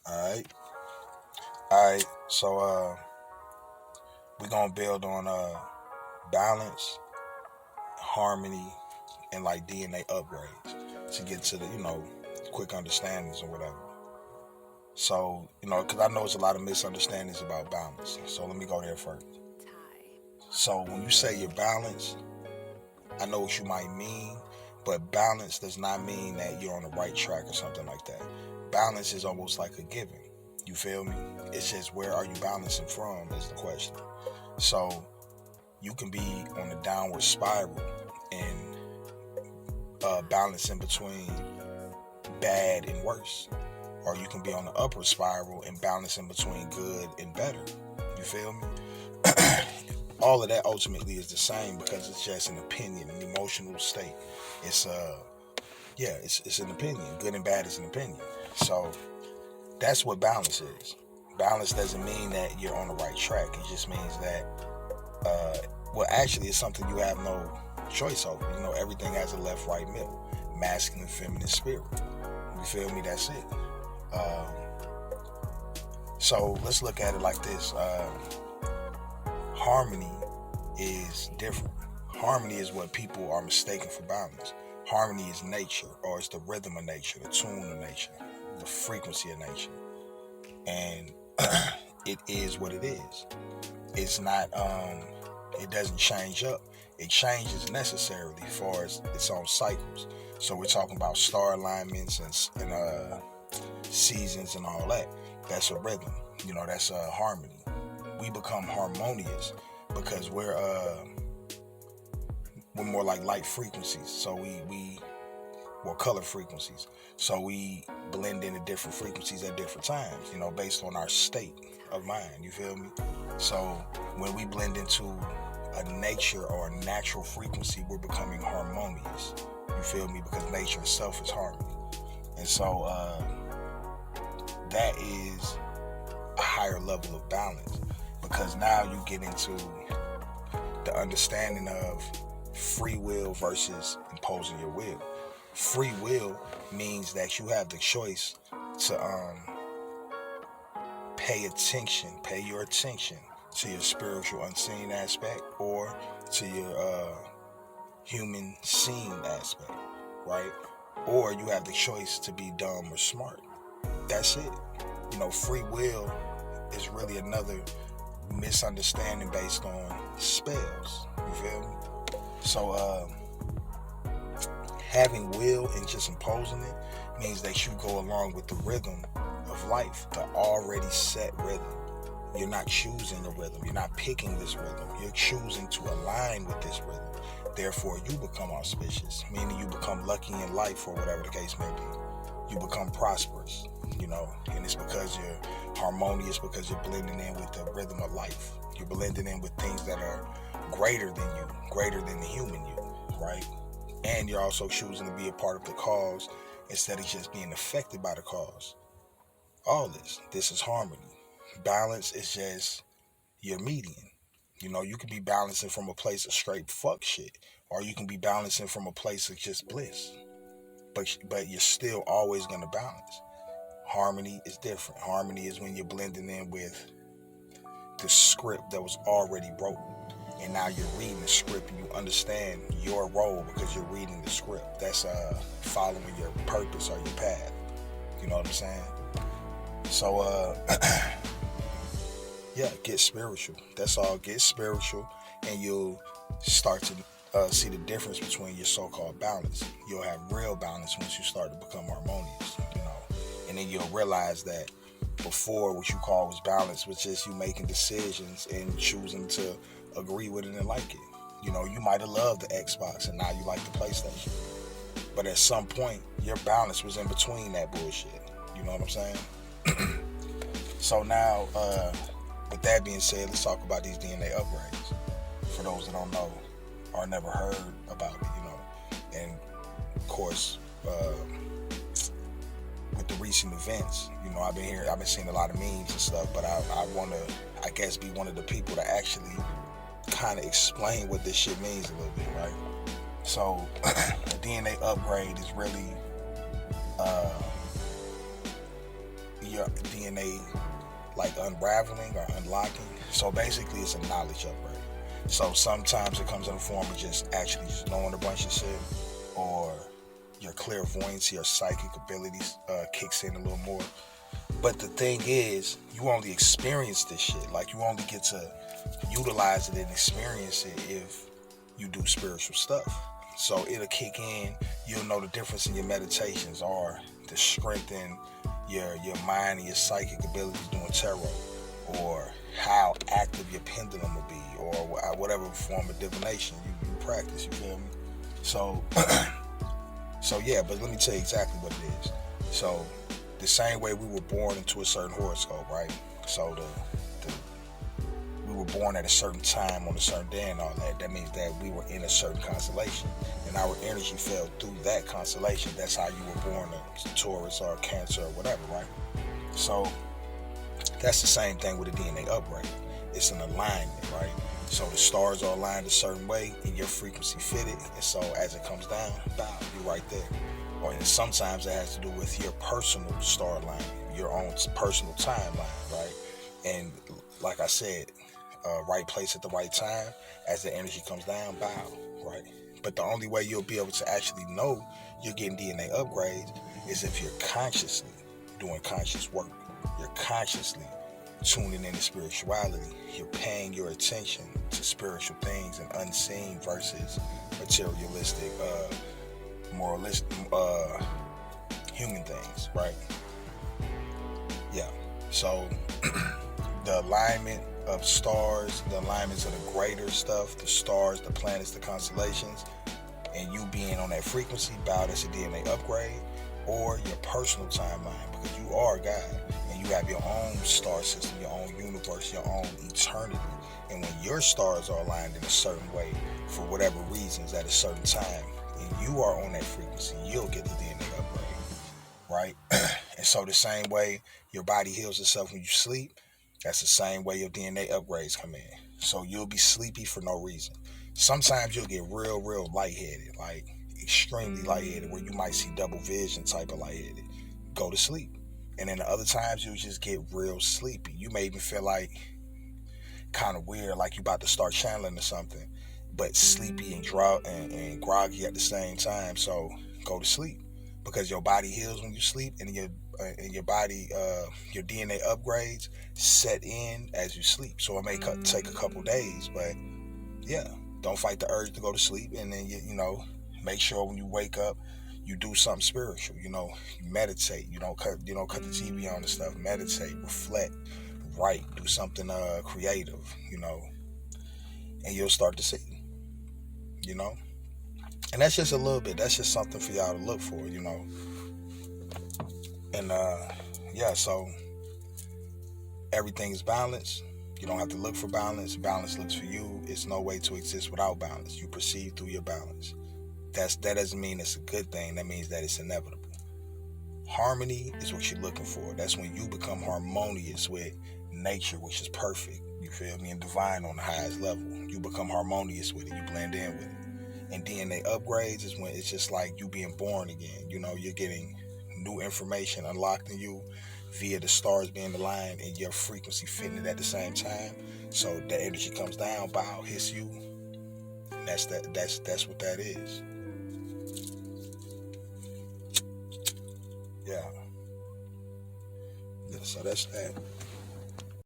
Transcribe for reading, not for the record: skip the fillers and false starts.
All right. All right. So we're gonna build on balance, harmony, and like DNA upgrades to get to the quick understandings or whatever. So because I know it's a lot of misunderstandings about balance. So let me go there first. So when you say you're balanced, I know what you might mean, but balance does not mean that you're on the right track or something like that. Balance is almost like a given. You feel me? It's just where are you balancing from is the question. So you can be on a downward spiral and balance in between bad and worse. Or you can be on the upward spiral and balance in between good and better. You feel me? All of that ultimately is the same because it's just an opinion, an emotional state. It's it's an opinion. Good and bad is an opinion. So that's what balance is. Balance doesn't mean that you're on the right track. It just means that actually it's something you have no choice over. Everything has a left, right, middle, masculine, feminine, spirit. You feel me? That's it. Um, so let's look at it like this. Harmony is different. Harmony is what people are mistaken for balance. Harmony is nature, or it's the rhythm of nature, the tune of nature, the frequency of nature. And it is what it is. It's not it doesn't change up. It changes necessarily for its own cycles. So we're talking about star alignments and seasons and all that. That's a rhythm. That's a harmony. We become harmonious because we're more like light frequencies. So we or color frequencies. So we blend into different frequencies at different times, based on our state of mind. You feel me? So when we blend into a nature or a natural frequency, we're becoming harmonious. You feel me? Because nature itself is harmony. And so that is a higher level of balance because now you get into the understanding of free will versus imposing your will. Free will means that you have the choice to pay your attention to your spiritual unseen aspect or to your human seen aspect, right? Or you have the choice to be dumb or smart. That's it. Free will is really another misunderstanding based on spells. You feel me? So having will and just imposing it means that you go along with the rhythm of life, the already set rhythm. You're not choosing the rhythm. You're not picking this rhythm. You're choosing to align with this rhythm. Therefore, you become auspicious, meaning you become lucky in life or whatever the case may be. You become prosperous, and it's because you're harmonious, because you're blending in with the rhythm of life. You're blending in with things that are greater than you, greater than the human you, right? And you're also choosing to be a part of the cause instead of just being affected by the cause. All this is harmony. Balance is just your median. You can be balancing from a place of straight fuck shit, or you can be balancing from a place of just bliss. But you're still always gonna balance. Harmony is different. Harmony is when you're blending in with the script that was already wrote. And now you're reading the script and you understand your role because you're reading the script. That's following your purpose or your path. You know what I'm saying? So yeah, get spiritual. That's all. Get spiritual, and you'll start to see the difference between your so-called balance. You'll have real balance once you start to become harmonious. And then you'll realize that before what you call was balance was just you making decisions and choosing to agree with it and like it. You might have loved the Xbox and now you like the PlayStation. But at some point, your balance was in between that bullshit. You know what I'm saying? So now, with that being said, let's talk about these DNA upgrades. For those that don't know or never heard about it, And of course, with the recent events, I've been seeing a lot of memes and stuff, but I want to, I guess, be one of the people to actually kind of explain what this shit means a little bit, right? So, a DNA upgrade is really, your DNA like unraveling or unlocking. So basically, it's a knowledge upgrade. So sometimes it comes in the form of just actually just knowing a bunch of shit, or your clairvoyance, your psychic abilities kicks in a little more. But the thing is, you only experience this shit. Like, you only get to utilize it and experience it if you do spiritual stuff. So it'll kick in. You'll know the difference in your meditations or to strengthen your mind and your psychic abilities doing tarot, or how active your pendulum will be, or whatever form of divination you practice. You feel me? So, so yeah. But let me tell you exactly what it is. So, the same way we were born into a certain horoscope, right? So we were born at a certain time on a certain day and all that. That means that we were in a certain constellation, and our energy fell through that constellation. That's how you were born, a Taurus or a Cancer or whatever, right? So that's the same thing with a DNA upgrade. It's an alignment, right? So the stars are aligned a certain way, and your frequency fitted, and so as it comes down, bow, you're right there. Or sometimes it has to do with your personal star alignment, your own personal timeline, right? And like I said, right place at the right time, as the energy comes down, bow, right? But the only way you'll be able to actually know you're getting DNA upgrades is if you're consciously doing conscious work. You're consciously tuning into spirituality. You're paying your attention to spiritual things and unseen versus materialistic, moralistic, human things, right? Yeah. So the alignment of stars, the alignments of the greater stuff, the stars, the planets, the constellations, and you being on that frequency, bow, that's a DNA upgrade, or your personal timeline, because you are God, and you have your own star system, your own universe, your own eternity. And when your stars are aligned in a certain way, for whatever reasons, at a certain time, and you are on that frequency, you'll get the DNA upgrade, right? And so the same way your body heals itself when you sleep, that's the same way your DNA upgrades come in. So you'll be sleepy for no reason. Sometimes you'll get real lightheaded, like extremely lightheaded, where you might see double vision type of lightheaded. Go to sleep. And then the other times you'll just get real sleepy. You may even feel like kind of weird, like you about to start channeling or something, but sleepy and groggy at the same time. So go to sleep, because your body heals when you sleep, and your body, your DNA upgrades set in as you sleep. So it may take a couple days, but yeah, don't fight the urge to go to sleep, and then you know, make sure when you wake up, you do something spiritual. You know, you meditate. You don't cut the TV on and stuff. Meditate, reflect, write, do something creative. You know, and you'll start to see. You know, and that's just a little bit. That's just something for y'all to look for. You know, and yeah, so everything's balanced. You don't have to look for balance. Balance looks for you. It's no way to exist without balance. You perceive through your balance. That doesn't mean it's a good thing. That means that it's inevitable. Harmony is what you're looking for. That's when you become harmonious with nature, which is perfect. You feel me? And divine on the highest level. You become harmonious with it. You blend in with it. And DNA upgrades is when it's just like you being born again. You know, you're getting new information unlocked in you via the stars being aligned and your frequency fitting it at the same time. So that energy comes down, bow, hits you. That's what that is. Yeah. So that's that.